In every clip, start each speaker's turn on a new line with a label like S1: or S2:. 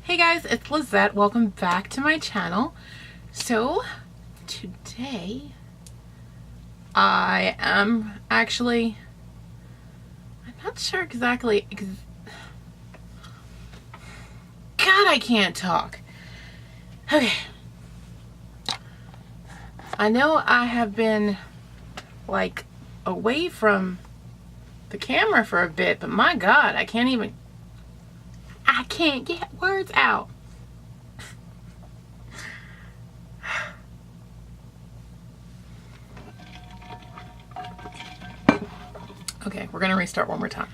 S1: Hey guys, it's Lizette. Welcome back to my channel. So today I am actually, I'm not sure exactly, God, I can't talk. Okay. I know I have been like away from the camera for a bit, but my God, I can't get words out. Okay, we're gonna restart one more time.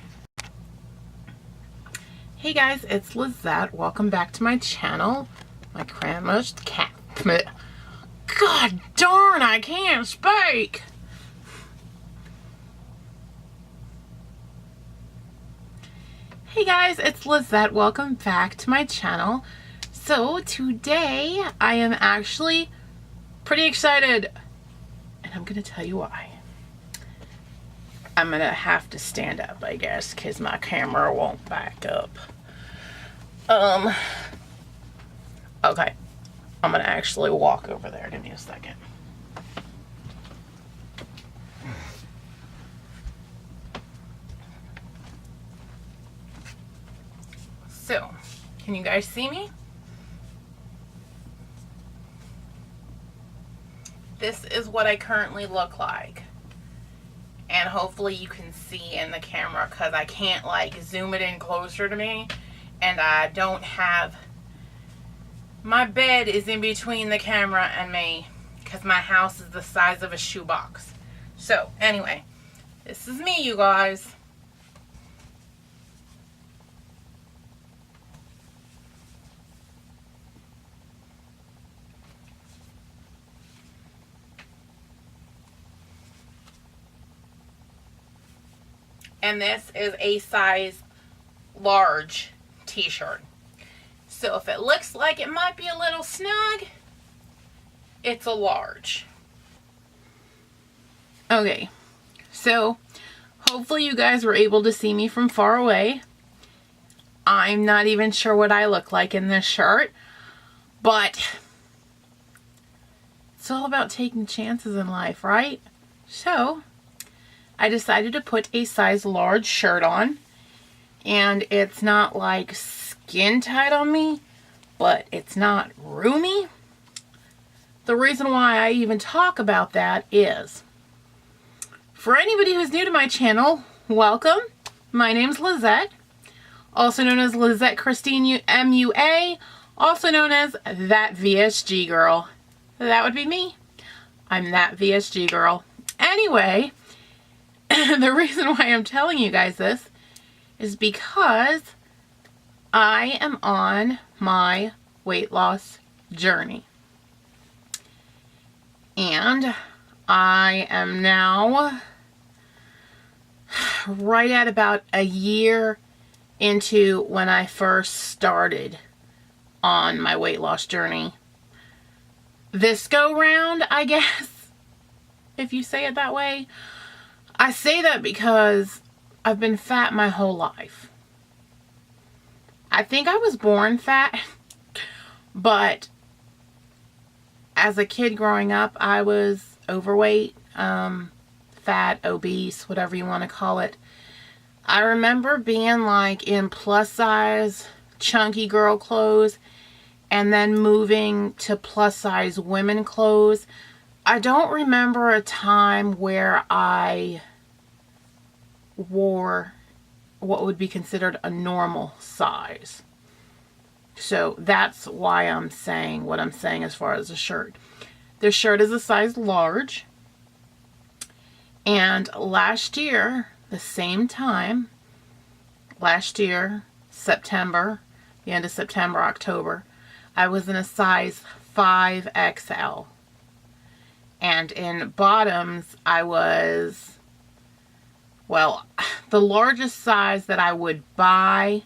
S1: Hey guys, it's Lizette. Welcome back to my channel. My grandma's cat. God darn, I can't speak. Hey guys, it's Lizette. Welcome back to my channel. So today I am actually pretty excited, and I'm gonna tell you why. I'm gonna have to stand up, I guess, because my camera won't back up. Okay. I'm gonna actually walk over there. Give me a second. So, can you guys see me? This is what I currently look like. And hopefully you can see in the camera because I can't like zoom it in closer to me. And I don't have, my bed is in between the camera and me because my house is the size of a shoebox. So anyway, this is me, you guys. And this is a size large t-shirt. So if it looks like it might be a little snug, it's a large. Okay, so hopefully you guys were able to see me from far away. I'm not even sure what I look like in this shirt, but it's all about taking chances in life, right? So I decided to put a size large shirt on, and it's not like skin tight on me, but it's not roomy. The reason why I even talk about that is, for anybody who's new to my channel, welcome. My name's Lizette, also known as LezetteChristineMua, also known as thatvsggirl. That would be me. I'm that VSG girl. Anyway, the reason why I'm telling you guys this is because I am on my weight loss journey. And I am now right at about a year into when I first started on my weight loss journey. This go round, I guess, if you say it that way. I say that because I've been fat my whole life. I think I was born fat, but as a kid growing up, I was overweight, fat, obese, whatever you want to call it. I remember being like in plus size, chunky girl clothes, and then moving to plus size women clothes. I don't remember a time where I wore what would be considered a normal size. So that's why I'm saying what I'm saying as far as the shirt. This shirt is a size large. And last year, the same time, last year, September, the end of September, October, I was in a size 5XL. And in bottoms, I was, well, the largest size that I would buy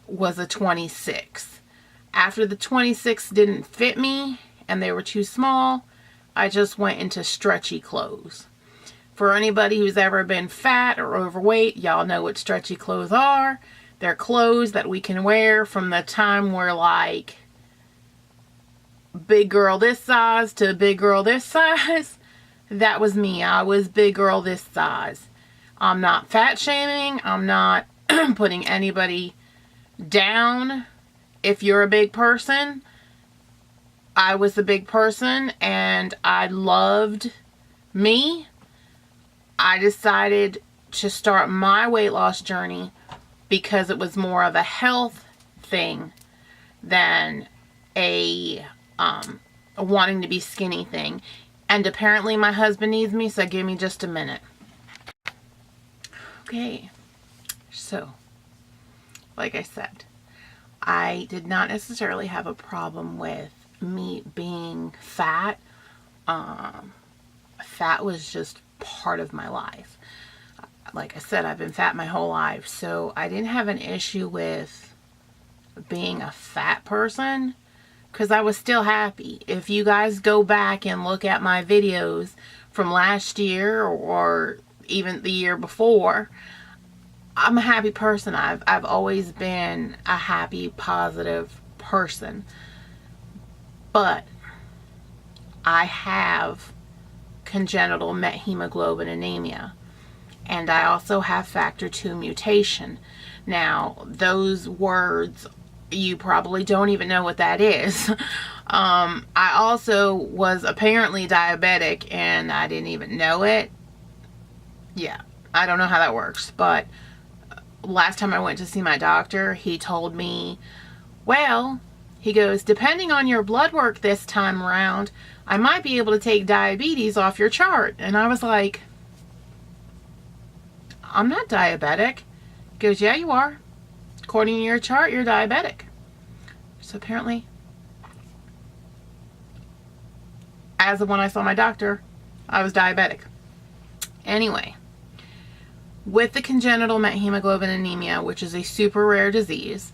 S1: was a 26. After the 26 didn't fit me and they were too small, I just went into stretchy clothes. For anybody who's ever been fat or overweight, y'all know what stretchy clothes are. They're clothes that we can wear from the time we're like big girl this size to big girl this size. That was me. I was big girl this size. I'm not fat shaming. I'm not putting anybody down. If you're a big person, I was a big person and I loved me. I decided to start my weight loss journey because it was more of a health thing than a wanting to be skinny thing. And apparently my husband needs me, so give me just a minute. Okay, so like I said, I did not necessarily have a problem with me being fat. Fat was just part of my life. Like I said, I've been fat my whole life, so I didn't have an issue with being a fat person because I was still happy. If you guys go back and look at my videos from last year or even the year before, I'm a happy person. I've always been a happy, positive person. But I have congenital methemoglobinemia. And I also have factor 2 mutation. Now, those words, you probably don't even know what that is. I also was apparently diabetic and I didn't even know it. Yeah, I don't know how that works. But last time I went to see my doctor, he told me, well, he goes, depending on your blood work this time around, I might be able to take diabetes off your chart. And I was like, I'm not diabetic. He goes, yeah, you are. According to your chart, you're diabetic. So apparently, as of when I saw my doctor, I was diabetic. Anyway, with the congenital methemoglobinemia, which is a super rare disease,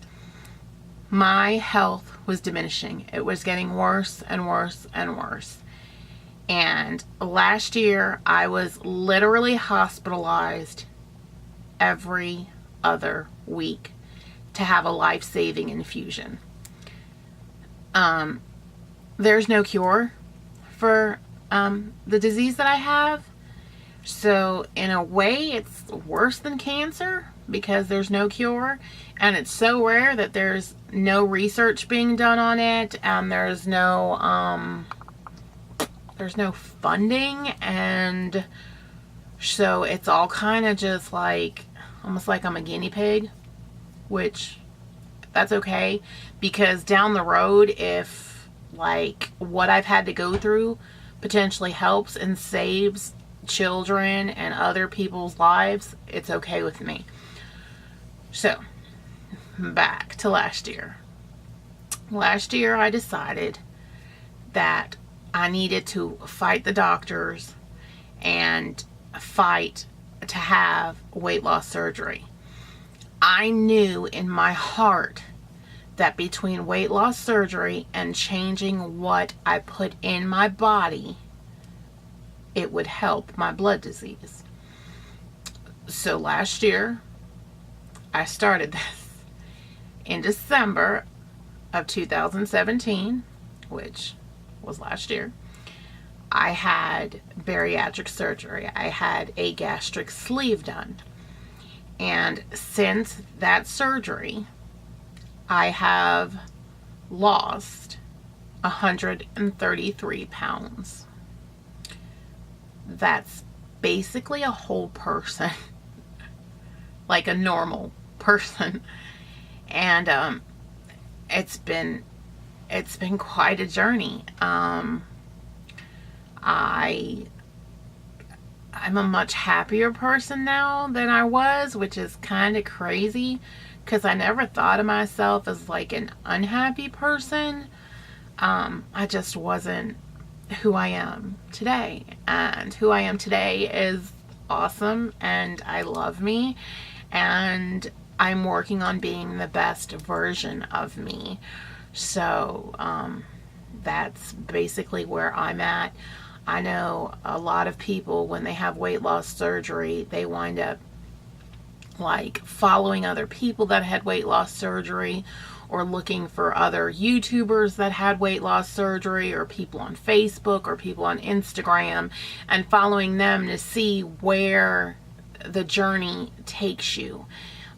S1: my health was diminishing. It was getting worse and worse and worse. And last year, I was literally hospitalized every other week to have a life-saving infusion. There's no cure for the disease that I have. So in a way, it's worse than cancer because there's no cure, and it's so rare that there's no research being done on it, and there's no funding, and so it's all kind of just like almost like I'm a guinea pig, which that's okay, because down the road, if like what I've had to go through potentially helps and saves children and other people's lives, it's okay with me. So back to last year. Last year I decided that I needed to fight the doctors and fight to have weight loss surgery. I knew in my heart that between weight loss surgery and changing what I put in my body, it would help my blood disease. So last year, I started this. In December of 2017, which was last year, I had bariatric surgery. I had a gastric sleeve done. And since that surgery, I have lost 133 pounds. That's basically a whole person, like a normal person. And it's been quite a journey. I'm a much happier person now than I was, which is kind of crazy because I never thought of myself as like an unhappy person. I just wasn't who I am today, and who I am today is awesome, and I love me, and I'm working on being the best version of me. So that's basically where I'm at. I know a lot of people, when they have weight loss surgery, they wind up like following other people that had weight loss surgery, or looking for other YouTubers that had weight loss surgery, or people on Facebook or people on Instagram, and following them to see where the journey takes you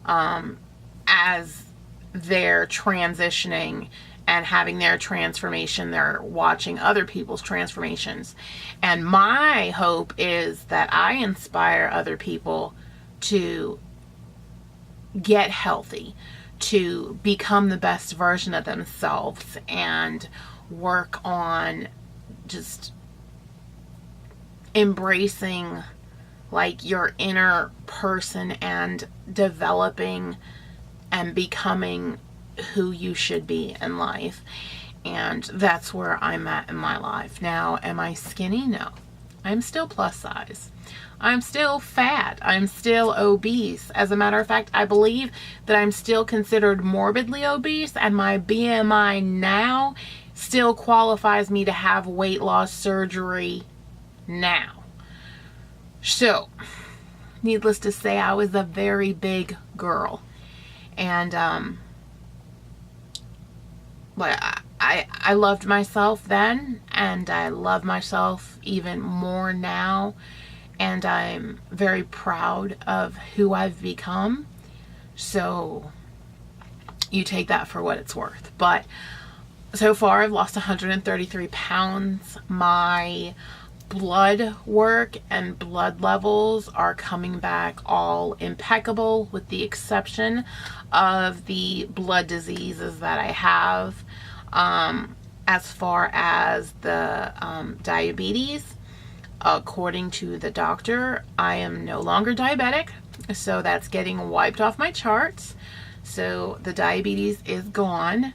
S1: as they're transitioning and having their transformation. They're watching other people's transformations. And my hope is that I inspire other people to get healthy, to become the best version of themselves, and work on just embracing like your inner person and developing and becoming who you should be in life. And that's where I'm at in my life. Now, am I skinny? No. I'm still plus size. I'm still fat. I'm still obese. As a matter of fact, I believe that I'm still considered morbidly obese, and my BMI now still qualifies me to have weight loss surgery now. So, needless to say, I was a very big girl. And I loved myself then, and I love myself even more now, and I'm very proud of who I've become. So you take that for what it's worth. But so far I've lost 133 pounds. My blood work and blood levels are coming back all impeccable, with the exception of the blood diseases that I have. As far as the diabetes, according to the doctor, I am no longer diabetic, so that's getting wiped off my charts. So the diabetes is gone.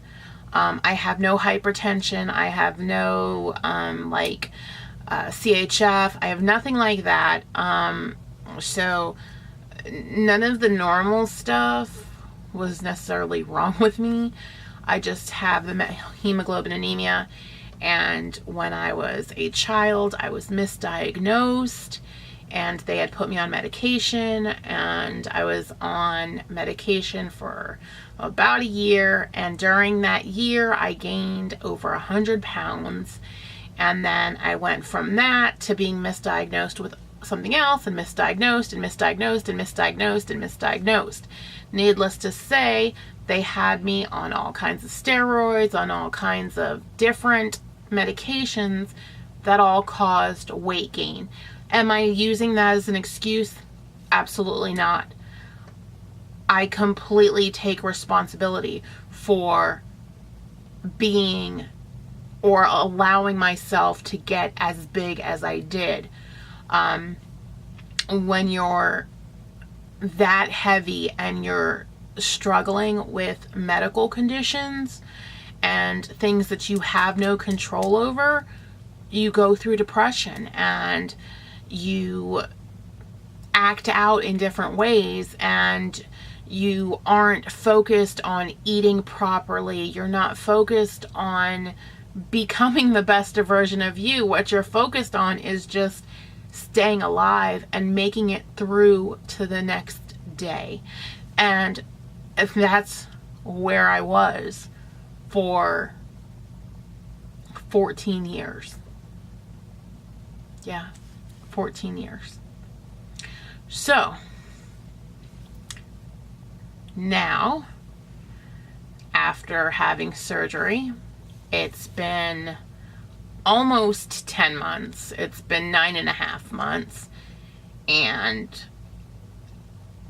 S1: I have no hypertension. I have no CHF. I have nothing like that. So none of the normal stuff was necessarily wrong with me. I just have the Methemoglobinemia, and when I was a child, I was misdiagnosed, and they had put me on medication, and I was on medication for about a year, and during that year, I gained over 100 pounds, and then I went from that to being misdiagnosed with something else, and misdiagnosed, and misdiagnosed, and misdiagnosed, and misdiagnosed. Needless to say, they had me on all kinds of steroids, on all kinds of different medications that all caused weight gain. Am I using that as an excuse? Absolutely not. I completely take responsibility for being or allowing myself to get as big as I did. When you're that heavy and you're struggling with medical conditions and things that you have no control over, you go through depression and you act out in different ways, and you aren't focused on eating properly. You're not focused on becoming the best version of you. What you're focused on is just staying alive and making it through to the next day. And that's where I was for 14 years. Yeah, 14 years. So, now, after having surgery, it's been almost 10 months. It's been 9.5 months. And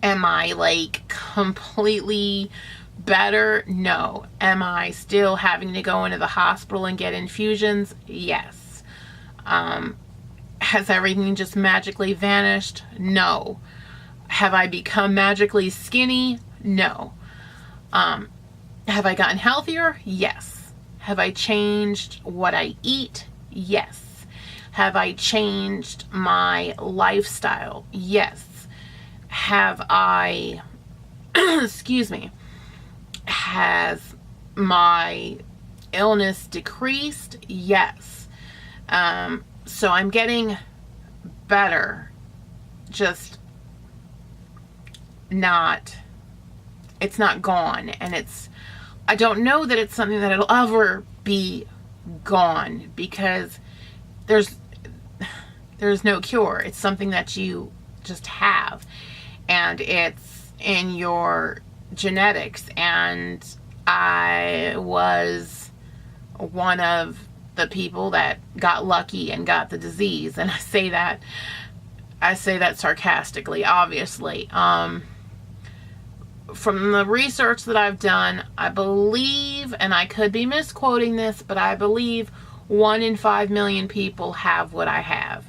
S1: am I like completely better? No. Am I still having to go into the hospital and get infusions? Yes. Has everything just magically vanished? No. Have I become magically skinny? No. Have I gotten healthier? Yes. Have I changed what I eat? Yes. Have I changed my lifestyle? Yes. Have I, excuse me, has my illness decreased? Yes. So I'm getting better. Just not, it's not gone. And I don't know that it's something that it'll ever be gone, because there's no cure. It's something that you just have, and it's in your genetics. And I was one of the people that got lucky and got the disease, and I say that sarcastically, obviously. From the research that I've done, I believe, and I could be misquoting this, but I believe 1 in 5 million people have what I have.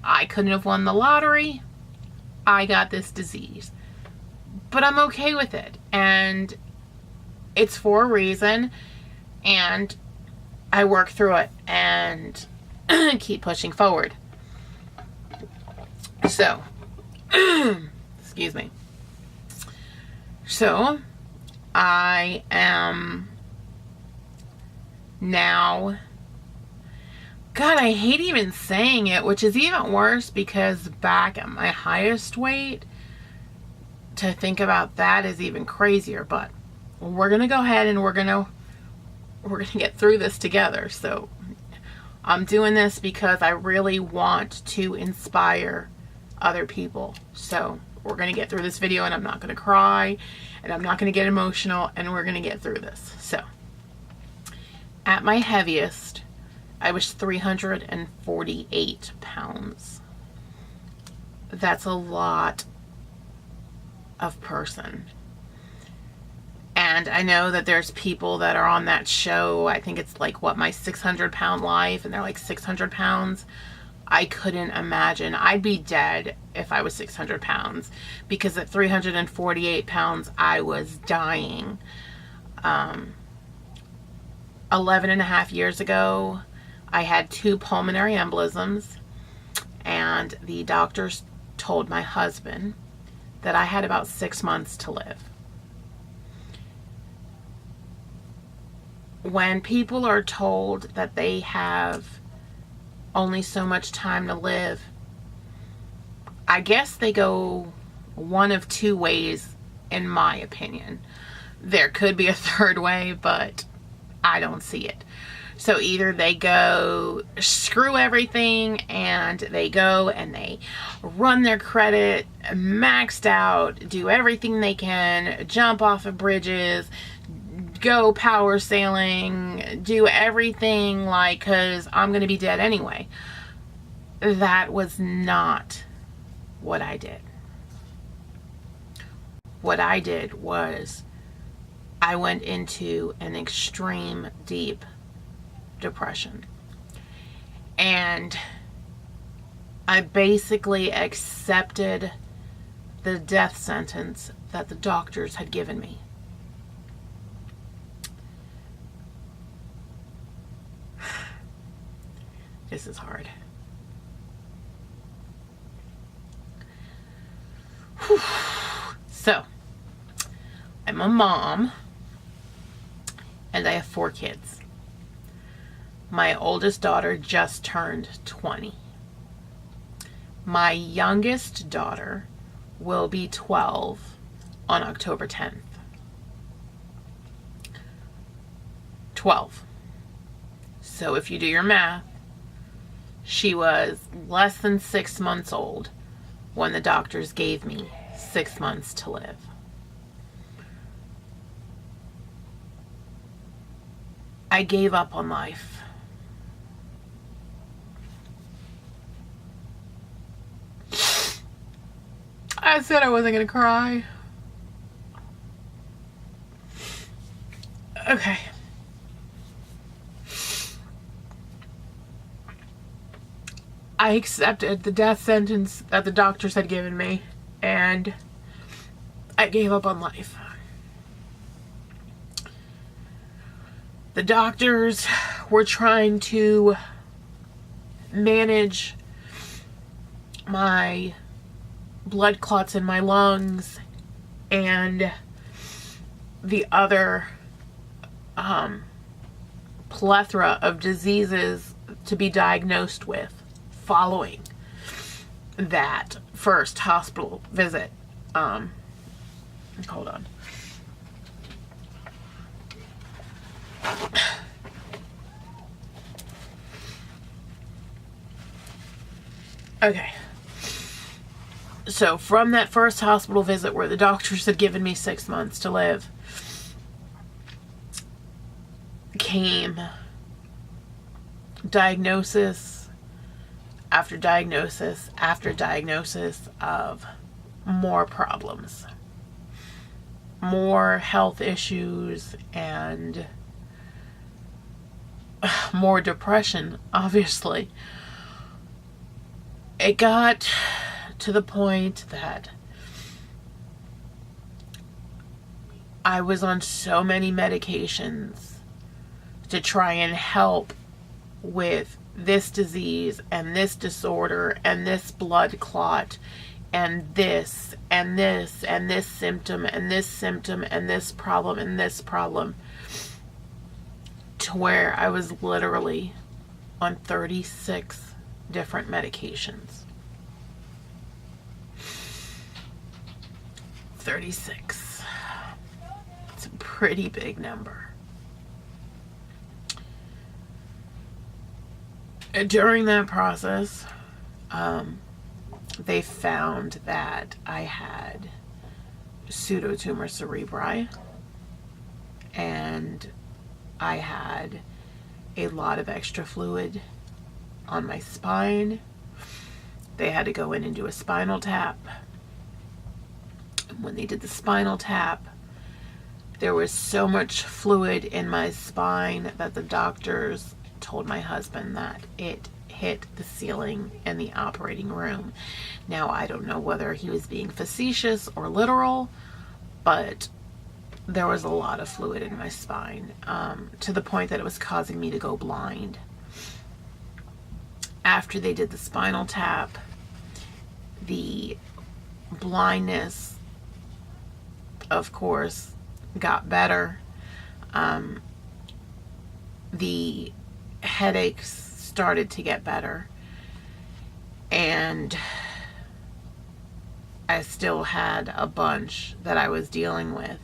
S1: I couldn't have won the lottery. I got this disease. But I'm okay with it. And it's for a reason. And I work through it and keep pushing forward. So, excuse me. So, I am now, God, I hate even saying it, which is even worse, because back at my highest weight, to think about that is even crazier. But we're going to go ahead and we're going to get through this together. So, I'm doing this because I really want to inspire other people. So, we're going to get through this video, and I'm not going to cry, and I'm not going to get emotional, and we're going to get through this. So, at my heaviest, I was 348 pounds. That's a lot of person. And I know that there's people that are on that show. I think it's like, what, My 600 Pound Life, and they're like 600 pounds. I couldn't imagine. I'd be dead if I was 600 pounds, because at 348 pounds, I was dying. 11 and a half years ago, I had 2 pulmonary embolisms, and the doctors told my husband that I had about 6 months to live. When people are told that they have only so much time to live, I guess they go one of 2 ways, in my opinion. There could be a third way, but I don't see it. So either they go screw everything, and they go and they run their credit maxed out, do everything they can, jump off of bridges, go power sailing, do everything, like, because I'm going to be dead anyway. That was not what I did. What I did was I went into an extreme deep depression. And I basically accepted the death sentence that the doctors had given me. This is hard. Whew. So, I'm a mom, and I have 4 kids. My oldest daughter just turned 20. My youngest daughter will be 12 on October 10th. 12. So if you do your math, she was less than 6 months old when the doctors gave me 6 months to live. I gave up on life. I said I wasn't going to cry. Okay. I accepted the death sentence that the doctors had given me, and I gave up on life. The doctors were trying to manage my blood clots in my lungs and the other plethora of diseases to be diagnosed with following that first hospital visit. Hold on. Okay. So from that first hospital visit where the doctors had given me 6 months to live, came diagnosis after diagnosis after diagnosis of more problems, more health issues, and more depression, obviously. It got to the point that I was on so many medications to try and help with this disease and this disorder and this blood clot and this and this and this symptom and this symptom and this problem, to where I was literally on 36 different medications. 36. It's a pretty big number. During that process, they found that I had pseudotumor cerebri, and I had a lot of extra fluid on my spine. They had to go in and do a spinal tap. When they did the spinal tap, there was so much fluid in my spine that the doctors told my husband that it hit the ceiling in the operating room. Now, I don't know whether he was being facetious or literal, but there was a lot of fluid in my spine, to the point that it was causing me to go blind. After they did the spinal tap, the blindness, of course, got better. The headaches started to get better, and I still had a bunch that I was dealing with.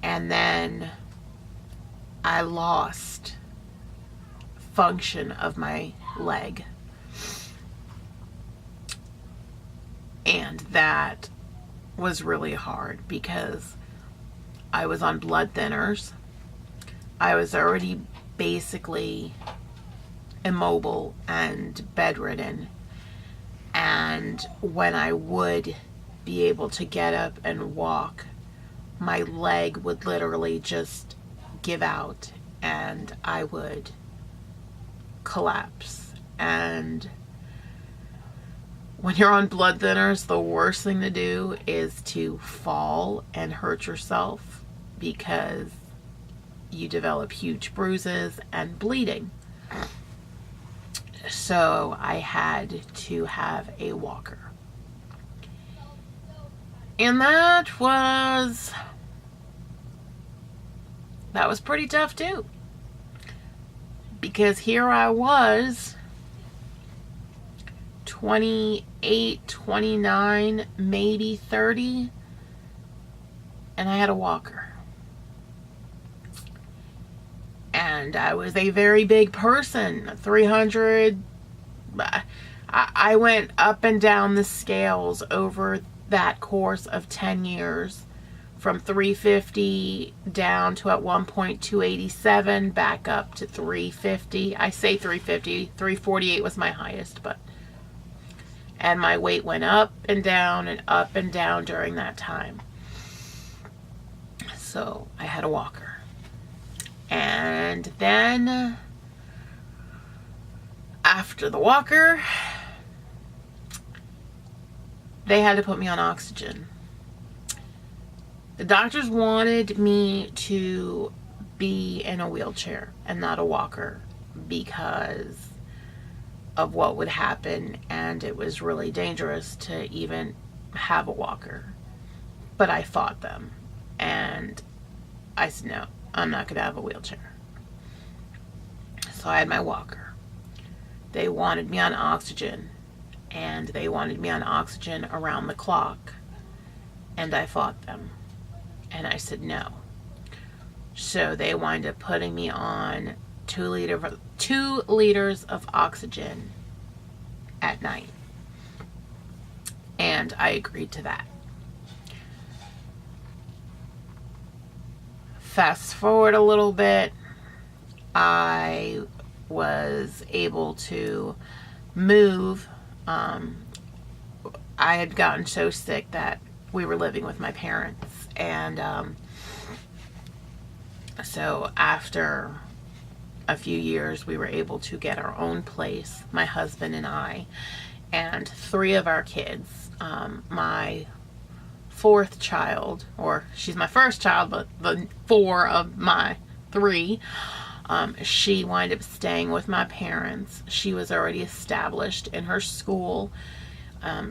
S1: And then I lost function of my leg, and that was really hard because I was on blood thinners. I was already basically immobile and bedridden, and when I would be able to get up and walk, my leg would literally just give out and I would collapse. And when you're on blood thinners, the worst thing to do is to fall and hurt yourself, because you develop huge bruises and bleeding. So I had to have a walker. And that was pretty tough too. Because here I was, 28, 29, maybe 30, and I had a walker. And I was a very big person, 300. I went up and down the scales over that course of 10 years, from 350 down to at one point 287, back up to 350. I say 350, 348 was my highest, but, and my weight went up and down during that time. So I had a walker. And then after the walker, they had to put me on oxygen. The doctors wanted me to be in a wheelchair and not a walker because of what would happen, and it was really dangerous to even have a walker. But I fought them, and I said, no, I'm not going to have a wheelchair. So I had my walker. They wanted me on oxygen, and they wanted me on oxygen around the clock. And I fought them. And I said no. So they wind up putting me on 2 liters of oxygen at night. And I agreed to that. Fast forward a little bit, I was able to move. I had gotten so sick that we were living with my parents, and so after a few years we were able to get our own place, my husband and I, and 3 of our kids. My 4th child, or she's my first child, but the 4 of my 3, she wound up staying with my parents. She was already established in her school.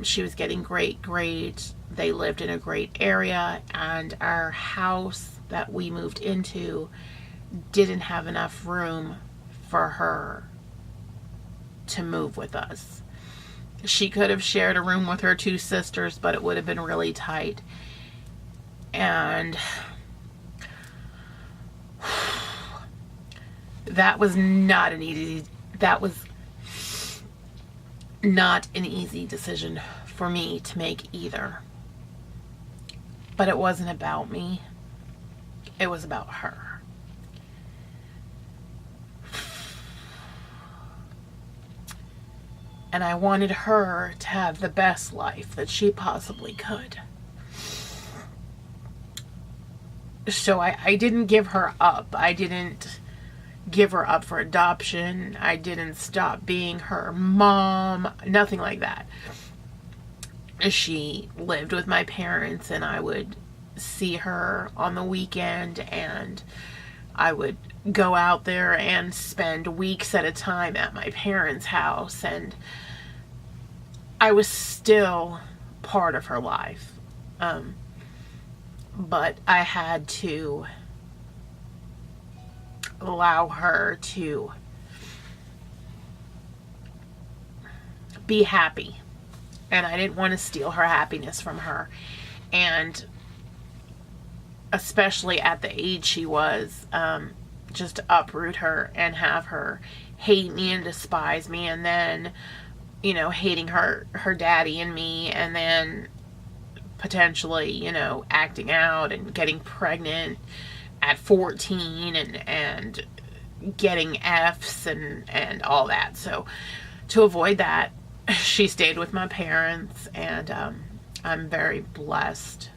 S1: She was getting great grades. They lived in a great area, and our house that we moved into didn't have enough room for her to move with us. She could have shared a room with her 2 sisters, but it would have been really tight. And that was not an easy decision for me to make either. But it wasn't about me. It was about her. And I wanted her to have the best life that she possibly could. So I didn't give her up. I didn't give her up for adoption. I didn't stop being her mom. Nothing like that. She lived with my parents, and I would see her on the weekend, and I would go out there and spend weeks at a time at my parents' house, and I was still part of her life. But I had to allow her to be happy. And I didn't want to steal her happiness from her. And especially at the age she was, just to uproot her and have her hate me and despise me, and then, you know, hating her daddy and me, and then potentially, you know, acting out and getting pregnant at 14 and getting F's and all that. So to avoid that, she stayed with my parents, and I'm very blessed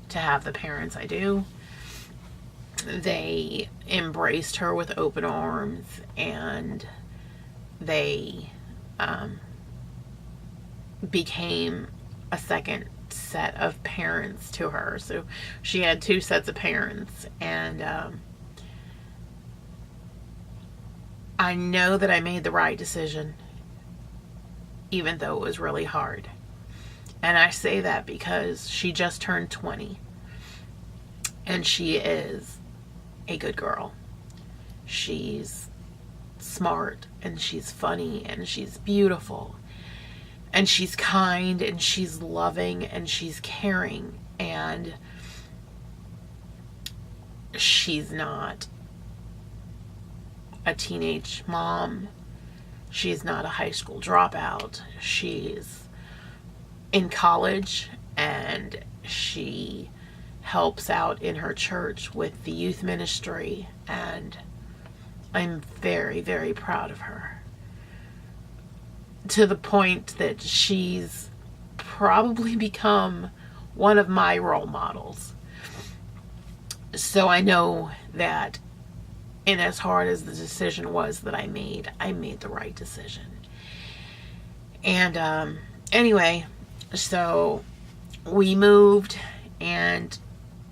S1: to have the parents I do. They embraced her with open arms, and they became a second set of parents to her. So she had 2 sets of parents, and I know that I made the right decision, even though it was really hard. And I say that because she just turned 20, and she is a good girl. She's smart, and she's funny, and she's beautiful, and she's kind, and she's loving, and she's caring, and she's not a teenage mom. She's not a high school dropout. She's in college, and she helps out in her church with the youth ministry, and I'm very, very proud of her. To the point that she's probably become one of my role models. So I know that, and as hard as the decision was that I made the right decision. And anyway, so we moved, and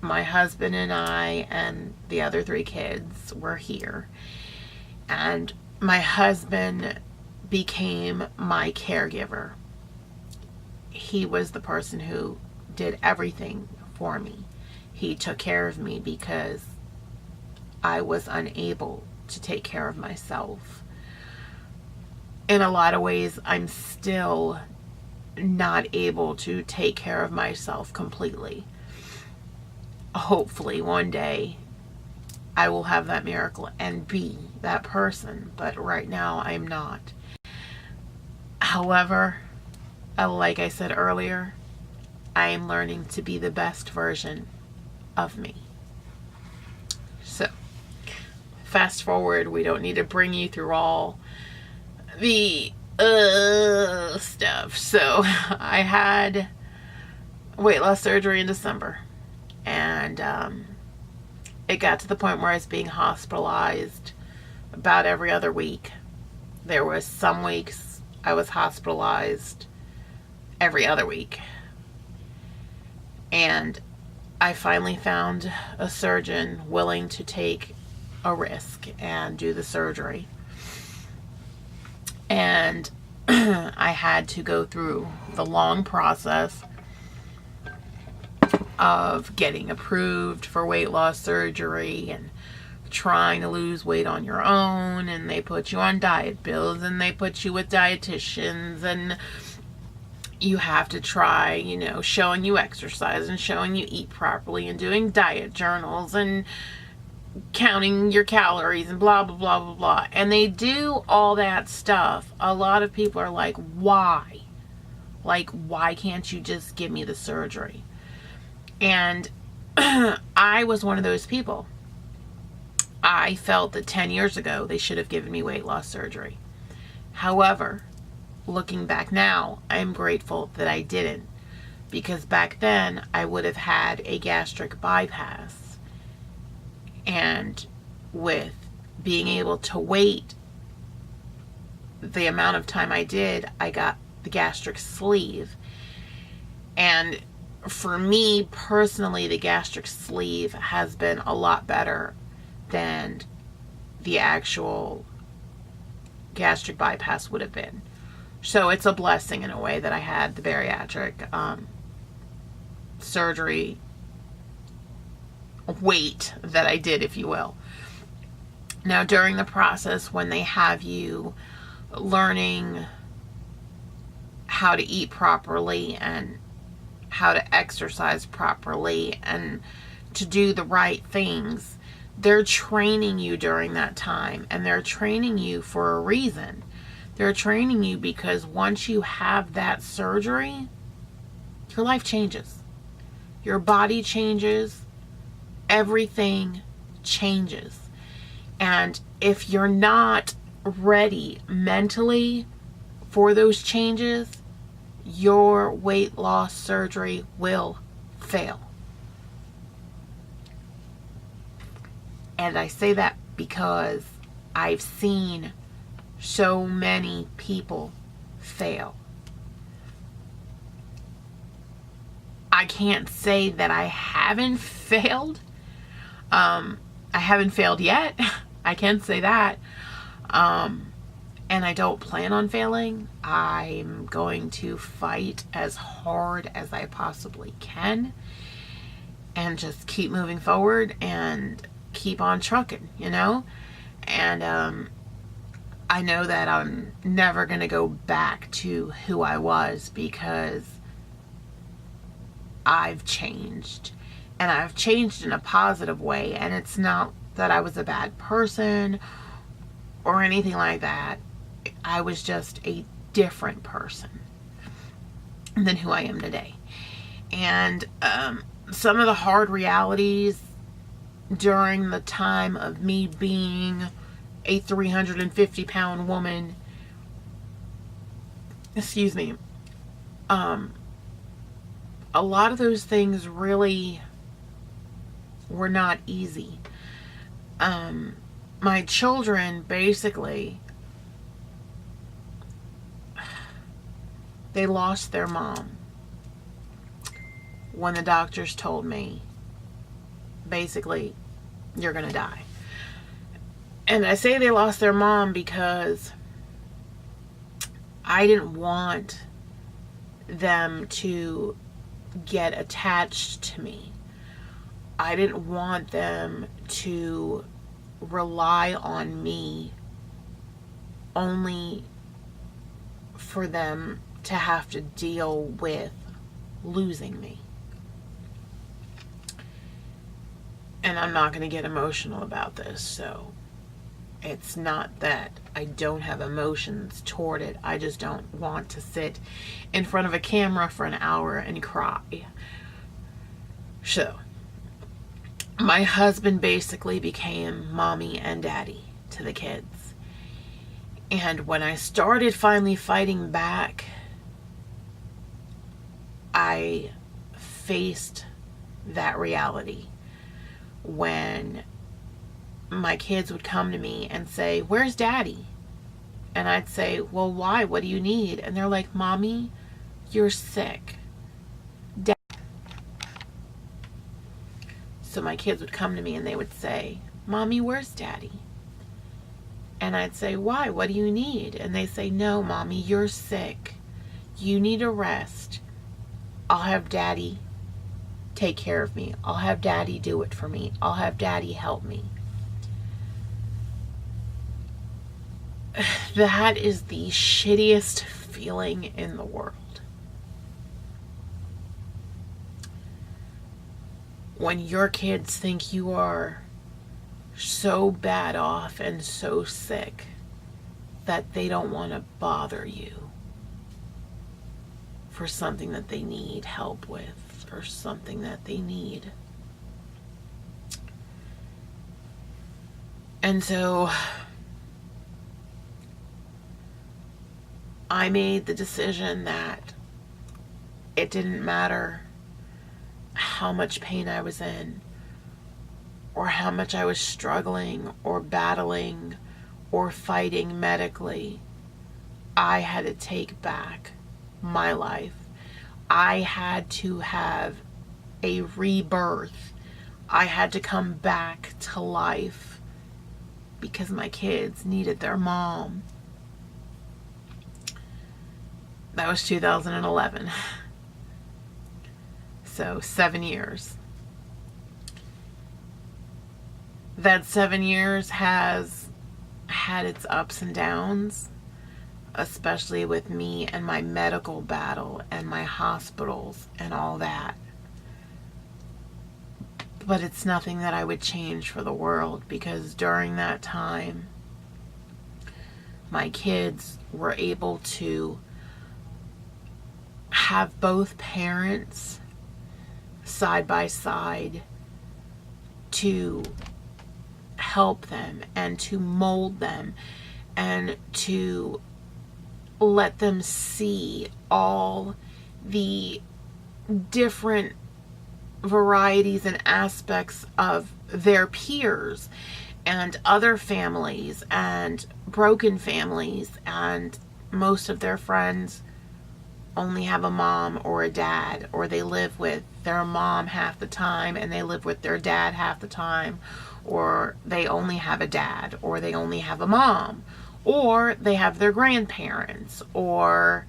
S1: my husband and I and the other 3 kids were here. And my husband became my caregiver. He was the person who did everything for me. He took care of me because I was unable to take care of myself. In a lot of ways, I'm still not able to take care of myself completely. hopefully one day I will have that miracle and be that person. But right now I'm not. However, like I said earlier, I am learning to be the best version of me. So, fast forward, we don't need to bring you through all the stuff. So, I had weight loss surgery in December, and it got to the point where I was being hospitalized about every other week. There was some weeks I was hospitalized every other week. And I finally found a surgeon willing to take a risk and do the surgery. And I had to go through the long process of getting approved for weight loss surgery and trying to lose weight on your own, and they put you on diet pills and they put you with dietitians, and you have to try, showing you exercise and showing you eat properly and doing diet journals and counting your calories and blah, blah, blah, blah, blah. And they do all that stuff. A lot of people are like, why? Like, why can't you just give me the surgery? And I was one of those people. I felt that 10 years ago they should have given me weight loss surgery. However, looking back now, I'm grateful that I didn't, because back then I would have had a gastric bypass, and with being able to wait the amount of time I did, I got the gastric sleeve. And for me personally, the gastric sleeve has been a lot better than the actual gastric bypass would have been. So it's a blessing in a way that I had the bariatric surgery wait that I did, if you will. Now, during the process, when they have you learning how to eat properly and how to exercise properly and to do the right things, they're training you during that time, and they're training you for a reason. They're training you because once you have that surgery, your life changes. Your body changes. Everything changes. And if you're not ready mentally for those changes, your weight loss surgery will fail. And I say that because I've seen so many people fail. I can't say that I haven't failed. I haven't failed yet. I can say that. And I don't plan on failing. I'm going to fight as hard as I possibly can and just keep moving forward and keep on trucking, And I know that I'm never going to go back to who I was, because I've changed. And I've changed in a positive way. And it's not that I was a bad person or anything like that. I was just a different person than who I am today. And some of the hard realities during the time of me being a 350-pound woman, a lot of those things really were not easy. My children, basically, they lost their mom when the doctors told me, basically, you're gonna die. And I say they lost their mom because I didn't want them to get attached to me. I didn't want them to rely on me only for them to have to deal with losing me. And I'm not going to get emotional about this, so it's not that I don't have emotions toward it. I just don't want to sit in front of a camera for an hour and cry. So, my husband basically became mommy and daddy to the kids. And when I started finally fighting back, I faced that reality. When my kids would come to me and say, "Where's daddy?" And I'd say, "Well, why? What do you need?" And they're like, "Mommy, you're sick." So my kids would come to me and they would say, "Mommy, where's daddy?" And I'd say, "Why? What do you need?" And they say, "No, Mommy, you're sick. You need a rest. I'll have daddy take care of me. I'll have daddy do it for me. I'll have daddy help me." That is the shittiest feeling in the world. When your kids think you are so bad off and so sick that they don't want to bother you for something that they need help with, or something that they need. And so I made the decision that it didn't matter how much pain I was in, or how much I was struggling or battling or fighting medically. I had to take back my life. I had to have a rebirth. I had to come back to life because my kids needed their mom. That was 2011. So 7 years. That 7 years has had its ups and downs, especially with me and my medical battle and my hospitals and all that. But it's nothing that I would change for the world, because during that time, my kids were able to have both parents side by side to help them and to mold them and to let them see all the different varieties and aspects of their peers and other families and broken families, and most of their friends only have a mom or a dad, or they live with their mom half the time and they live with their dad half the time, or they only have a dad, or they only have a mom, or they have their grandparents, or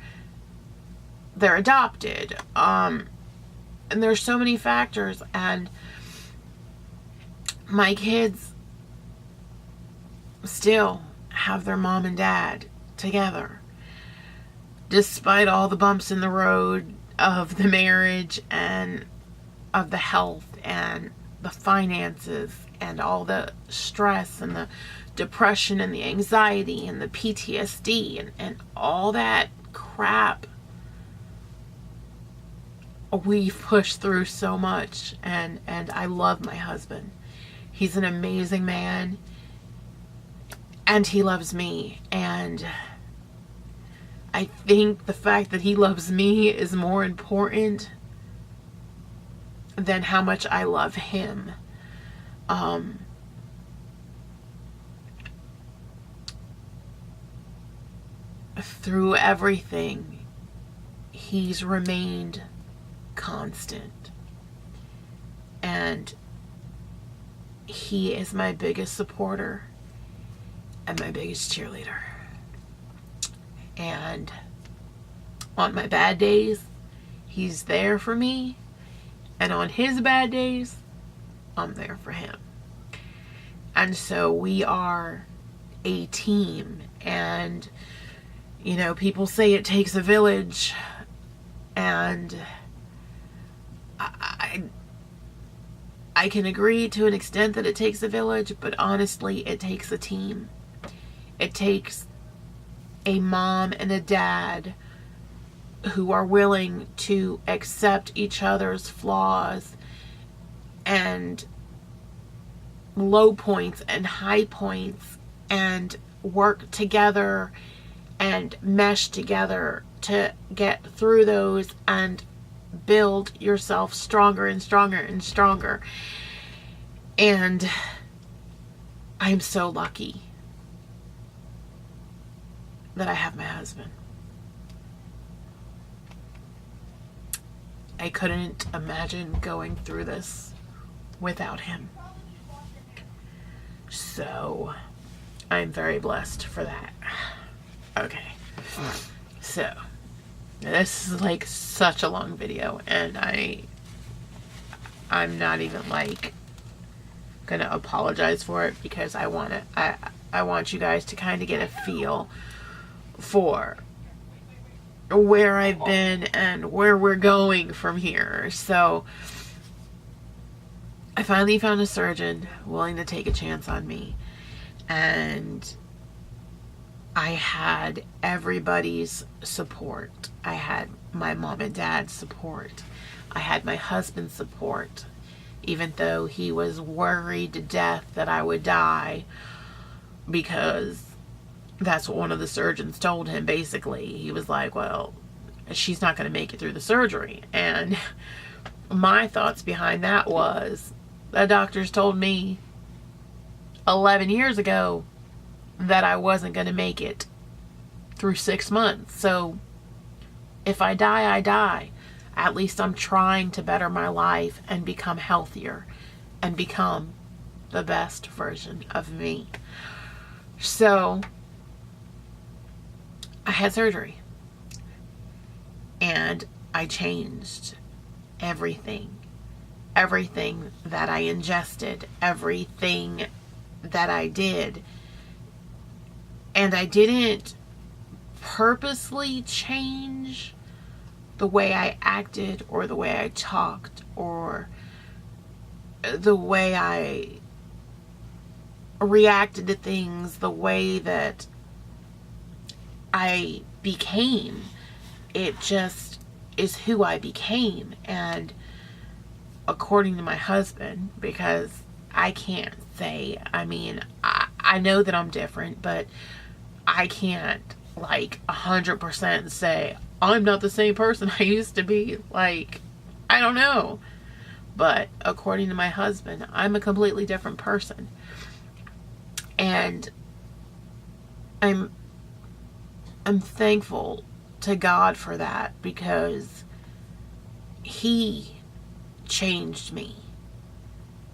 S1: they're adopted. And there's so many factors, and my kids still have their mom and dad together, despite all the bumps in the road of the marriage and of the health and the finances and all the stress and the depression and the anxiety and the PTSD and all that crap. We've pushed through so much, and I love my husband. He's an amazing man, and he loves me, and I think the fact that he loves me is more important than how much I love him. Through everything, he's remained constant, and he is my biggest supporter and my biggest cheerleader. And on my bad days, he's there for me, and on his bad days, I'm there for him. And so we are a team, and you know, people say it takes a village, and I can agree to an extent that it takes a village, but honestly, it takes a team. It takes a mom and a dad who are willing to accept each other's flaws and low points and high points and work together and mesh together to get through those and build yourself stronger and stronger and stronger. And I'm so lucky that I have my husband. I couldn't imagine going through this without him. So I'm very blessed for that. Okay. So this is like such a long video, and I'm not even like gonna apologize for it, because I want you guys to kind of get a feel for where I've been and where we're going from here. So I finally found a surgeon willing to take a chance on me, and I had everybody's support. I had my mom and dad's support. I had my husband's support, even though he was worried to death that I would die, because that's what one of the surgeons told him. Basically, he was like, well, she's not going to make it through the surgery. And my thoughts behind that was, the doctors told me 11 years ago that I wasn't going to make it through 6 months. So if I die, I die. At least I'm trying to better my life and become healthier and become the best version of me. So I had surgery, and I changed everything that I ingested, everything that I did. And I didn't purposely change the way I acted or the way I talked or the way I reacted to things, the way that I became. It just is who I became. And according to my husband, because I can't say, I mean, I know that I'm different, but I can't like 100% say I'm not the same person I used to be. Like, I don't know. But according to my husband, I'm a completely different person. And I'm thankful to God for that, because he changed me.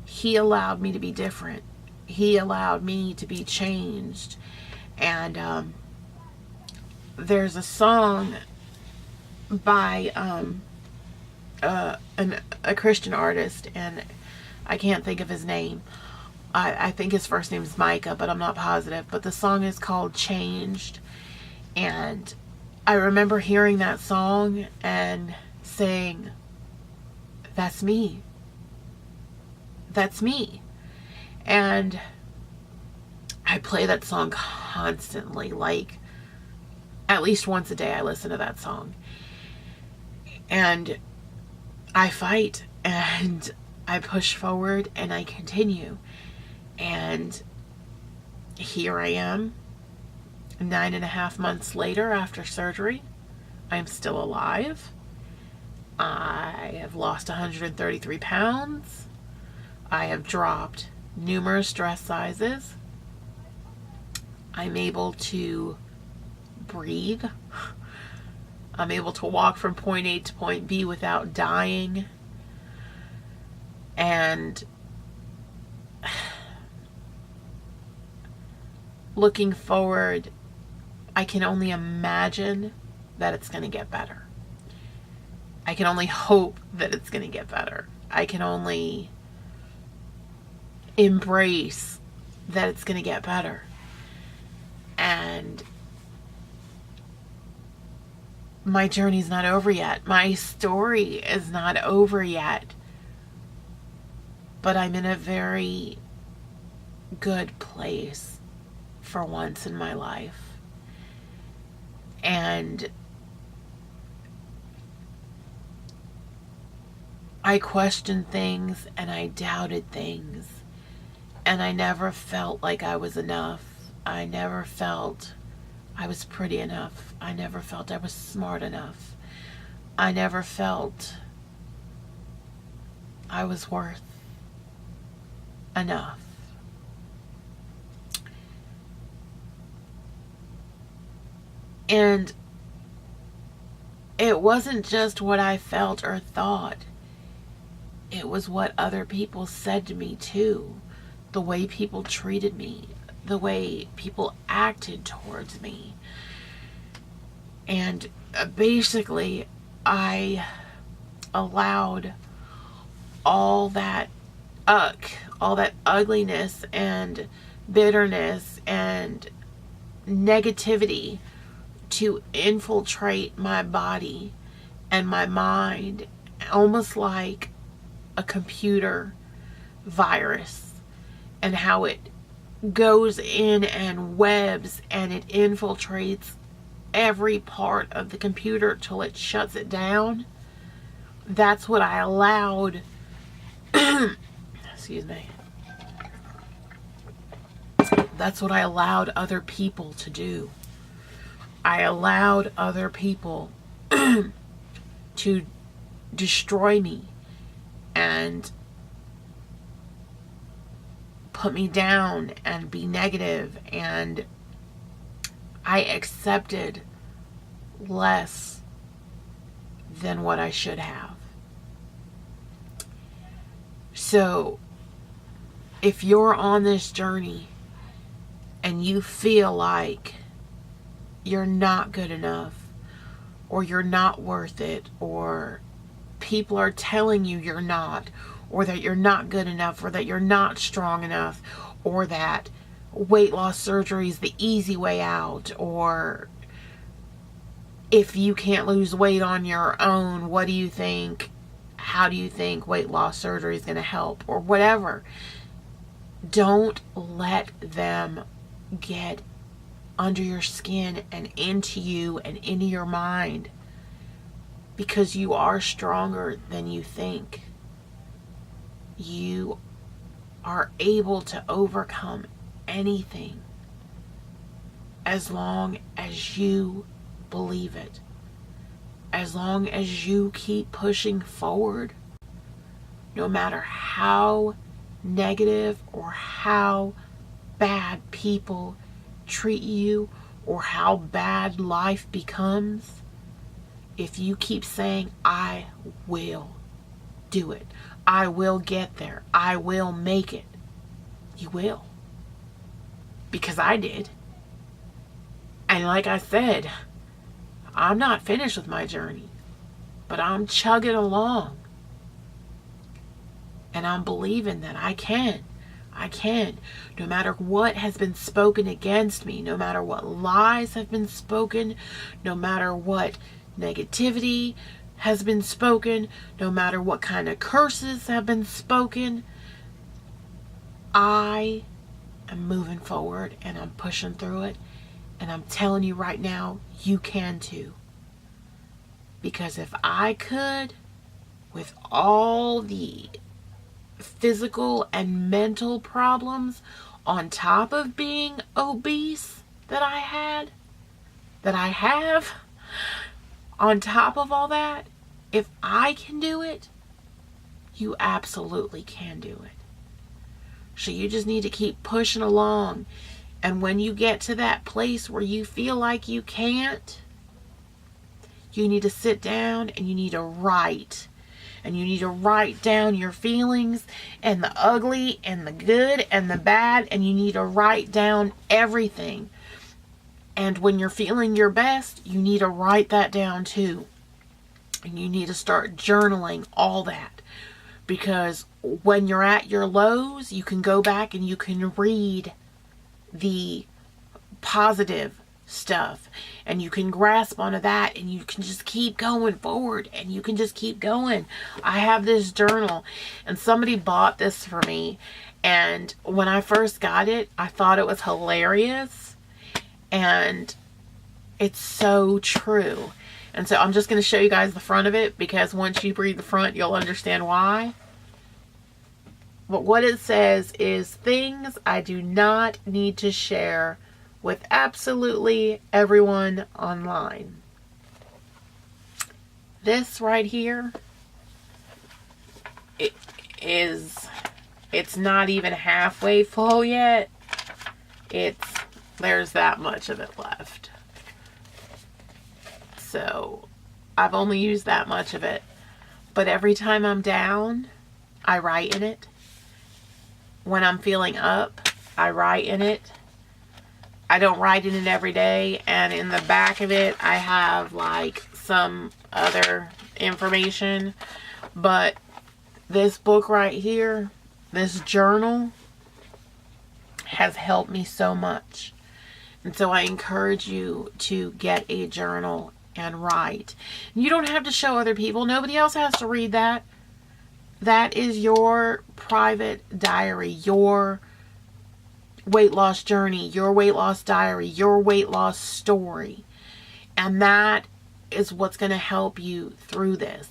S1: He allowed me to be different. He allowed me to be changed. And there's a song by a Christian artist, and I can't think of his name. I think his first name is Micah, but I'm not positive. But the song is called Changed. And I remember hearing that song and saying, that's me. That's me. And I play that song constantly. Like, at least once a day I listen to that song. And I fight, and I push forward, and I continue. And here I am, 9.5 months later after surgery. I'm still alive. I have lost 133 pounds. I have dropped numerous dress sizes. I'm able to breathe. I'm able to walk from point A to point B without dying. And looking forward, I can only imagine that it's going to get better. I can only hope that it's going to get better. I can only embrace that it's going to get better. And my journey's not over yet. My story is not over yet. but I'm in a very good place for once in my life. And I questioned things and I doubted things, and I never felt like I was enough. I never felt I was pretty enough. I never felt I was smart enough. I never felt I was worth enough. And it wasn't just what I felt or thought. It was what other people said to me too. The way people treated me. The way people acted towards me. And basically, I allowed all that ugliness and bitterness and negativity to infiltrate my body and my mind, almost like a computer virus, and how it goes in and webs and it infiltrates every part of the computer till it shuts it down. That's what I allowed excuse me. That's what I allowed other people to do. I allowed other people to destroy me and put me down and be negative, and I accepted less than what I should have. So if you're on this journey and you feel like you're not good enough, or you're not worth it, or people are telling you you're not, or that you're not good enough, or that you're not strong enough, or that weight loss surgery is the easy way out, or if you can't lose weight on your own, what do you think? How do you think weight loss surgery is going to help, or whatever? Don't let them get under your skin and into you and into your mind, because you are stronger than you think. You are able to overcome anything as long as you believe it. As long as you keep pushing forward, no matter how negative or how bad people treat you or how bad life becomes, if you keep saying, I will do it, I will get there, I will make it, you will. Because I did. And like I said, I'm not finished with my journey, but I'm chugging along. And I'm believing that I can. I can. No matter what has been spoken against me, no matter what lies have been spoken, no matter what negativity has been spoken, no matter what kind of curses have been spoken, I am moving forward and I'm pushing through it. And I'm telling you right now, you can too. Because if I could, with all the physical and mental problems on top of being obese that I have, on top of all that, if I can do it, you absolutely can do it. So you just need to keep pushing along. And when you get to that place where you feel like you can't, you need to sit down and you need to write. And you need to write down your feelings and the ugly and the good and the bad. And you need to write down everything. And when you're feeling your best, you need to write that down too. And you need to start journaling all that. Because when you're at your lows, you can go back and you can read the positive stuff, and you can grasp onto that, and you can just keep going forward, and you can just keep going. I have this journal, and somebody bought this for me, and when I first got it, I thought it was hilarious, and it's so true. And so I'm just going to show you guys the front of it, because once you read the front, you'll understand why. But what it says is, things I do not need to share with absolutely everyone online. This right here, it's not even halfway full yet. There's that much of it left. So I've only used that much of it. But every time I'm down, I write in it. When I'm feeling up, I write in it. I don't write in it every day. And in the back of it, I have like some other information. But this book right here, this journal, has helped me so much. And so I encourage you to get a journal and write. You don't have to show other people. Nobody else has to read that. That is your private diary, your weight loss journey, your weight loss diary, your weight loss story. And that is what's going to help you through this.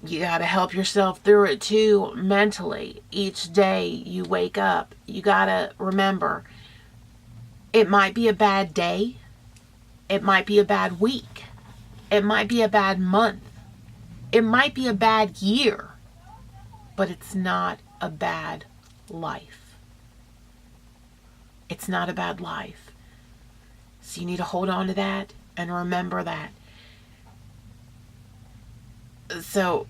S1: You got to help yourself through it too, mentally. Each day you wake up, you got to remember, it might be a bad day. It might be a bad week. It might be a bad month. It might be a bad year, but it's not a bad life. It's not a bad life. So you need to hold on to that and remember that. So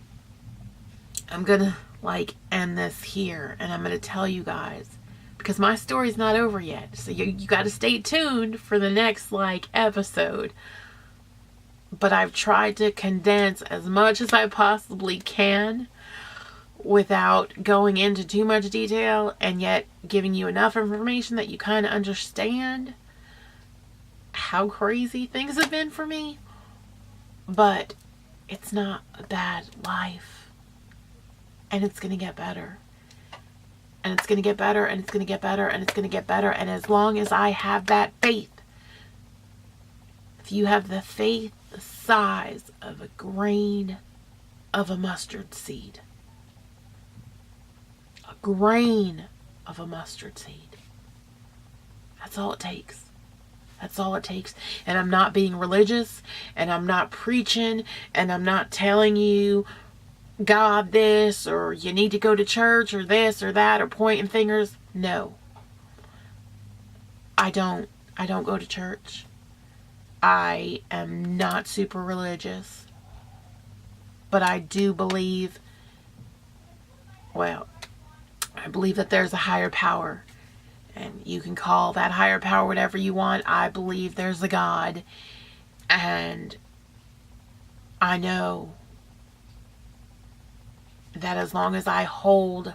S1: I'm going to end this here, and I'm going to tell you guys, because my story's not over yet. So you got to stay tuned for the next episode. But I've tried to condense as much as I possibly can without going into too much detail, and yet giving you enough information that you kind of understand how crazy things have been for me. But it's not a bad life. And it's going to get better. And it's going to get better, and it's going to get better, and it's going to get better. And as long as I have that faith, if you have the faith the size of a grain of a mustard seed. A grain of a mustard seed. That's all it takes. That's all it takes. And I'm not being religious, and I'm not preaching, and I'm not telling you God this, or you need to go to church, or this or that, or pointing fingers. No. I don't go to church. I am not super religious, but I do believe, I believe that there's a higher power, and you can call that higher power whatever you want. I believe there's a God, and I know that as long as I hold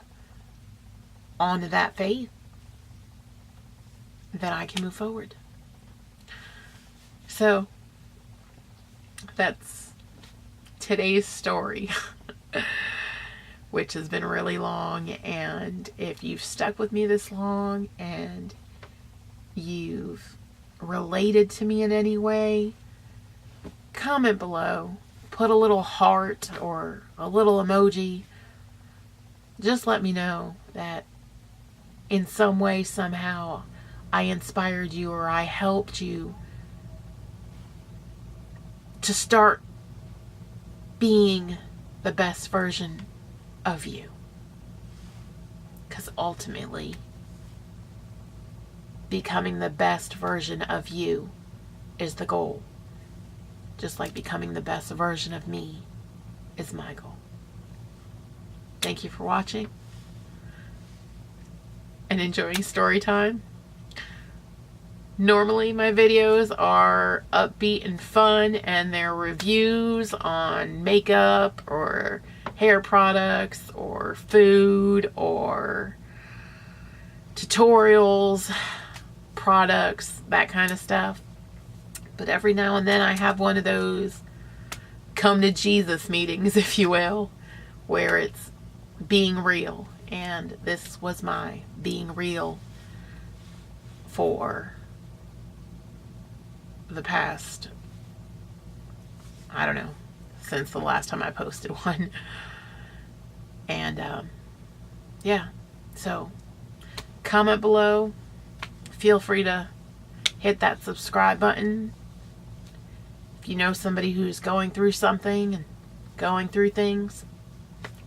S1: on to that faith, that I can move forward. So that's today's story, which has been really long. And if you've stuck with me this long and you've related to me in any way, comment below, put a little heart or a little emoji. Just let me know that in some way, somehow, I inspired you, or I helped you to start being the best version of you. Because ultimately, becoming the best version of you is the goal. Just like becoming the best version of me is my goal. Thank you for watching and enjoying story time. Normally my videos are upbeat and fun, and they're reviews on makeup or hair products or food or tutorials, products, that kind of stuff. But every now and then I have one of those come to Jesus meetings, if you will, where it's being real. And this was my being real for the past, I don't know, since the last time I posted one. And yeah, so comment below. Feel free to hit that subscribe button. If you know somebody who's going through something and going through things,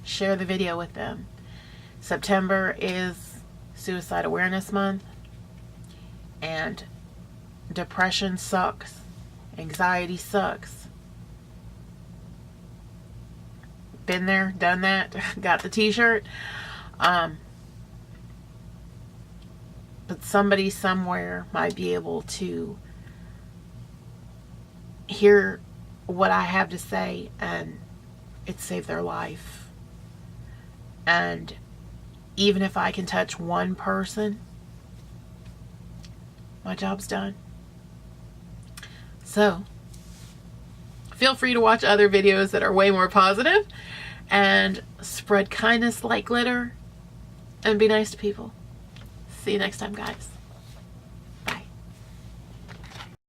S1: share the video with them. September is Suicide Awareness Month, and depression sucks. Anxiety sucks. Been there, done that, got the t-shirt. But somebody somewhere might be able to hear what I have to say and it saved their life. And even if I can touch one person, my job's done. So feel free to watch other videos that are way more positive and spread kindness like glitter and be nice to people. See you next time, guys.